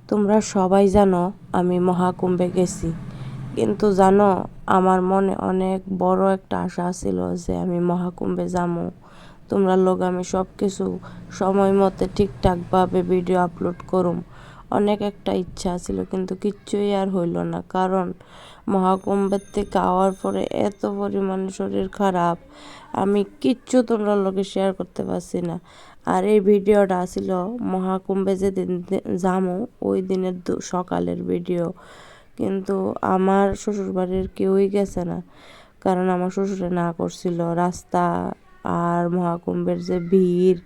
তোমরা সবাই জানো আমি মহাকুম্ভে গেছি, কিন্তু জানো আমার মনে অনেক বড় একটা আশা ছিল যে আমি মহাকুম্ভে যাবো। তোমরা লোক আমি সব কিছু সময় মতো ঠিকঠাকভাবে ভিডিও আপলোড করুম, অনেক একটা ইচ্ছা ছিল, কিন্তু কিচ্ছুই আর হইল না। কারণ মহাকুম্ভের থেকে আওয়ার পরে এত পরিমাণে শরীর খারাপ, আমি কিচ্ছু তোমরা লোকে শেয়ার করতে পারছি না। আর এই ভিডিওটা ছিল মহাকুম্ভে যেদিন যামো ওই দিনের সকালের ভিডিও, কিন্তু আমার শ্বশুরবাড়ির কেউই গেছে না, কারণ আমার শ্বশুরে না করছিল রাস্তা আর মহাকুম্ভের যে ভিড়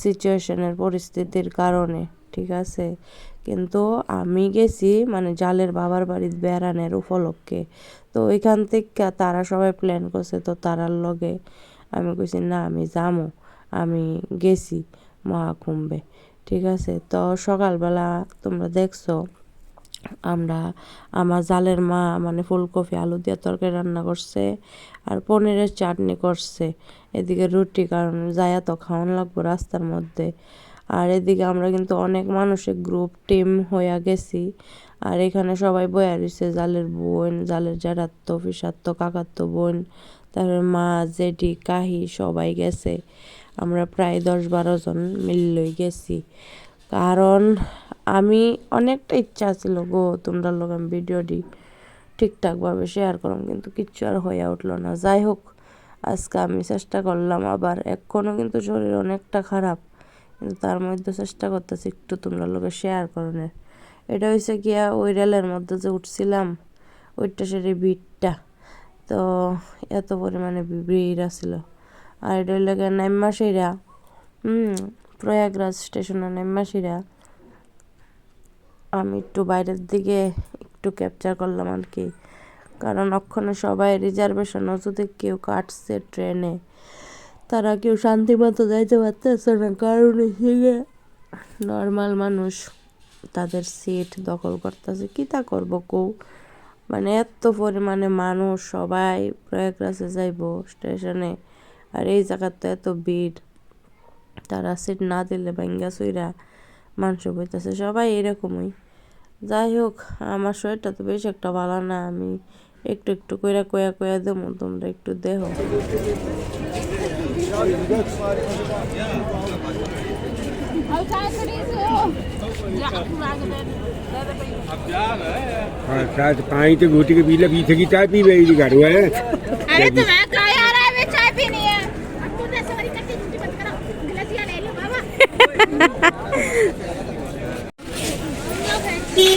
সিচুয়েশনের পরিস্থিতির কারণে, ঠিক আছে। কিন্তু আমি গেছি মানে জালের বাবার বাড়ির বেড়ানের উপলক্ষে, তো ওইখান থেকে তারা সবাই প্ল্যান করছে, তো তারার লগে আমি কইছি না আমি যামো, আমি গেছি মহাকুম্ভে, ঠিক আছে। তো সকালবেলা তোমরা দেখছো আমার জালের মা মানে ফুলকপি আলু দিয়ে তরকারি রান্না করছে আর পনিরের চাটনি করছে, এদিকে রুটি, কারণ যায়া তো খাওয়ান লাগবো রাস্তার মধ্যে। আর এদিকে আমরা কিন্তু অনেক মানুষের গ্রুপ টিম হইয়া গেছি, আর এখানে সবাই বয়া রয়েছে, জালের বোন, জালের জ্যাঠাত্তো ফিসাত্তো কাকাত্তো বোন, তারপরে মা জেঠি কাহি সবাই গেছে। আমরা প্রায় 10-12 জন মিললই গেছি, কারণ আমি অনেকটা ইচ্ছা ছিল গো তোমরা লোক আমি ভিডিওটি ঠিকঠাকভাবে শেয়ার করলাম, কিন্তু কিচ্ছু আর হয়ে উঠলো না। যাই হোক, আজকে আমি চেষ্টা করলাম, আবার এখনও কিন্তু শরীর অনেকটা খারাপ, কিন্তু তার মধ্যে চেষ্টা করতেছি একটু তোমরা লোকে শেয়ার করানোর। এটা হয়েছে গিয়া ওই রেলের মধ্যে যে উঠছিলাম ওইটা সেটি ভিড়টা, তো এত পরিমাণে ভিড় আসছিল। আর এটা হইলে নাইমাসিরা প্রয়াগরাজ স্টেশনে নাইমাসিরা আমি একটু বাইরের দিকে একটু ক্যাপচার করলাম আর কি, কারণ ওখানে সবাই রিজার্ভেশনও যদি কেউ কাটছে ট্রেনে, তারা কেউ শান্তি মতো যাইতে পারতেছে না, কারণ এখানে নর্মাল মানুষ তাদের সিট দখল করতেছে। কী তা করবো কৌ, মানে এত পরিমাণে মানুষ সবাই প্রয়াগরাজে যাইব স্টেশনে, আর এই জায়গাতে এত ভিড়, তারা সিট না দিলে ভাঙ্গা চুইরা মাংস বইতেছে, সবাই এরকমই। যাই হোক, আমার শরীরটা তো বেশ একটা ভালো না, আমি একটু একটু কইরা কয়া দেবো, তোমরা একটু দেখো। शायद पानी तो घूटी के पी ले, पीछे की चाय पी गई थी घर में। अरे तो मैं कहा यार मैं चाय पीनी है। अब तूने सॉरी करके झूठी मत करो, गिलासिया ले लो बाबा।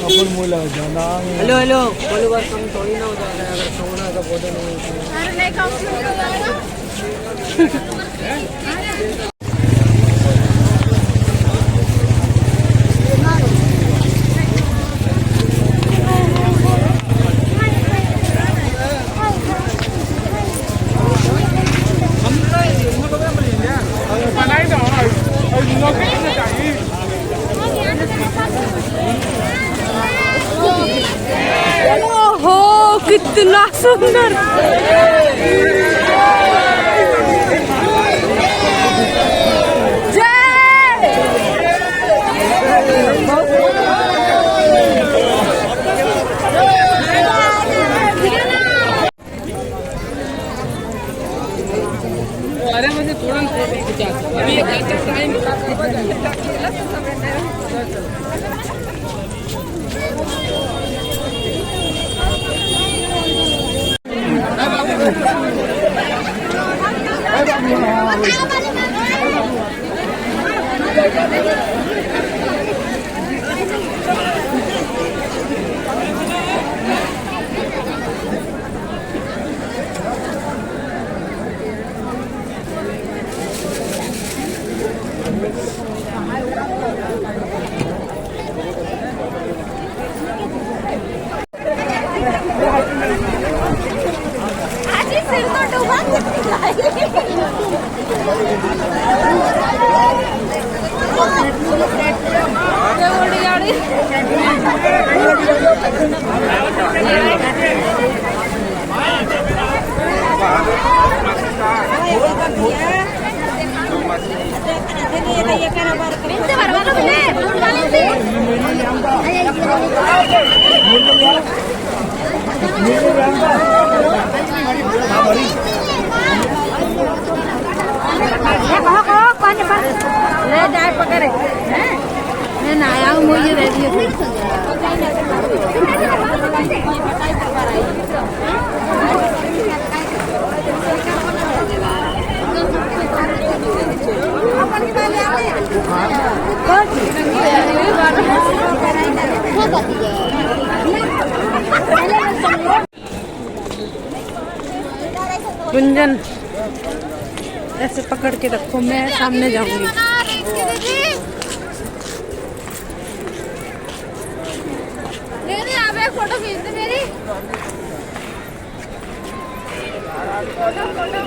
अपन मोला जाना। हेलो हेलो, बोलो बात कम थोड़ी ना हो जाएगा अगर सोना का फोटो नहीं। अरे नहीं काउंसलिंग हो जाएगा। ओहो कितना सुंदर, अरे मुझे तुरंत फोटो खिंचा अभी एक टाइम। आज ही सिर तो डूबा Vente, bárbaro, vente. ले जाए पकड़े मैं ना आया हूँ मुझे रेडी गुंजन ऐसे पकड़ के रखो, मैं सामने जाऊंगी। फोटो खींच दे मेरी फोटो फोटो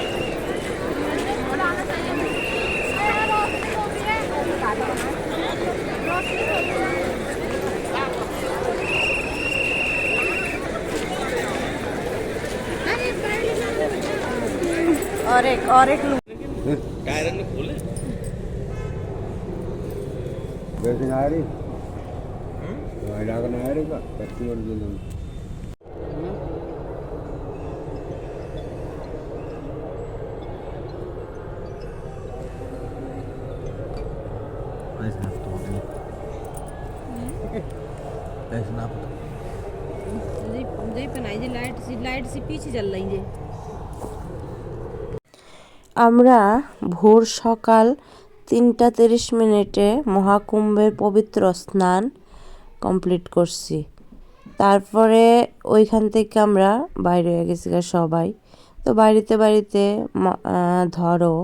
और एक लूं। वैसे ना आ रही ना आ रही का कच्ची और जो लाइट से पीछे चल रही है। আমরা ভোর সকাল 3:30 মহাকুম্ভের পবিত্র স্নান কমপ্লিট করছি। তারপরে ওইখান থেকে আমরা বাইরে হয়ে গেছি সবাই। তো বাড়িতে ধরো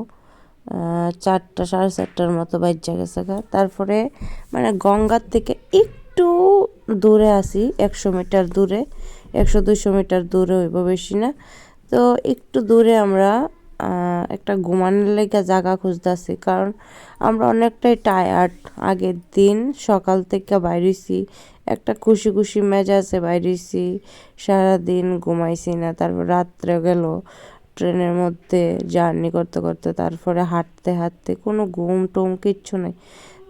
4টা 4:30টার মতো বাজে গেছে। তারপরে মানে গঙ্গার থেকে একটু দূরে আসি, 100 মিটার দূরে, 100-200 মিটার দূরে হইব, বেশি না। তো একটু দূরে আমরা একটা ঘুমানোর লেগে জায়গা খুঁজতেছি, কারণ আমরা অনেকটাই টায়ার্ড। আগের দিন সকাল থেকে বাইরেছি, একটা খুশি খুশি মেজাজে বাইরেছি, সারাদিন ঘুমাইছি না। তারপর রাত্রে গেল ট্রেনের মধ্যে জার্নি করতে করতে, তারপরে হাঁটতে হাঁটতে কোনো ঘুম টুম কিচ্ছু নেই।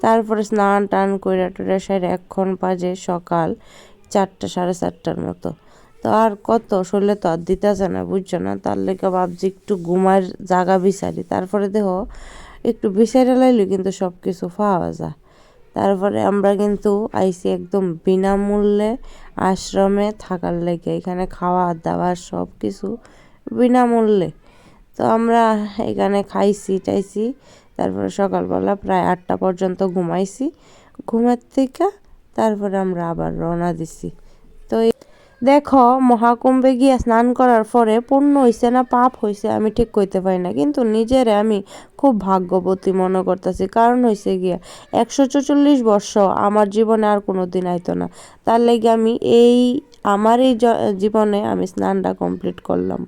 তারপরে স্নান টান করে টোরে সাইড এখন বাজে সকাল 4টা 4:30টার মতো। তো আর কত শরীরে তো আর দিতেছে না, বুঝছো না। তার লেগে ভাবছি একটু ঘুমার জায়গা বিচারি। তারপরে দেখো একটু বিচারে লাইলে কিন্তু সব কিছু পাওয়া যায়। তারপরে আমরা কিন্তু আইসি একদম বিনামূল্যে আশ্রমে থাকার লেগে, এখানে খাওয়া দাওয়া সব কিছু বিনামূল্যে। তো আমরা এখানে খাইছি টাইছি, তারপরে সকালবেলা প্রায় 8টা পর্যন্ত ঘুমাইছি। ঘুমের থেকে তারপরে আমরা আবার রওনা দিছি। তো দেখো মহাকুম্ভে গিয়ে স্নান করার পরে পুণ্য হইছে না পাপ হইছে আমি ঠিক কইতে পারি না, কিন্তু নিজেরে আমি খুব ভাগ্যবতী মনে করতেছি। কারণ হইছে গিয়া 144 বর্ষ আমার জীবনে আর কোনো দিন আইতো না। তার লেগে আমি আমার এই জীবনে আমি স্নানটা কমপ্লিট করলাম।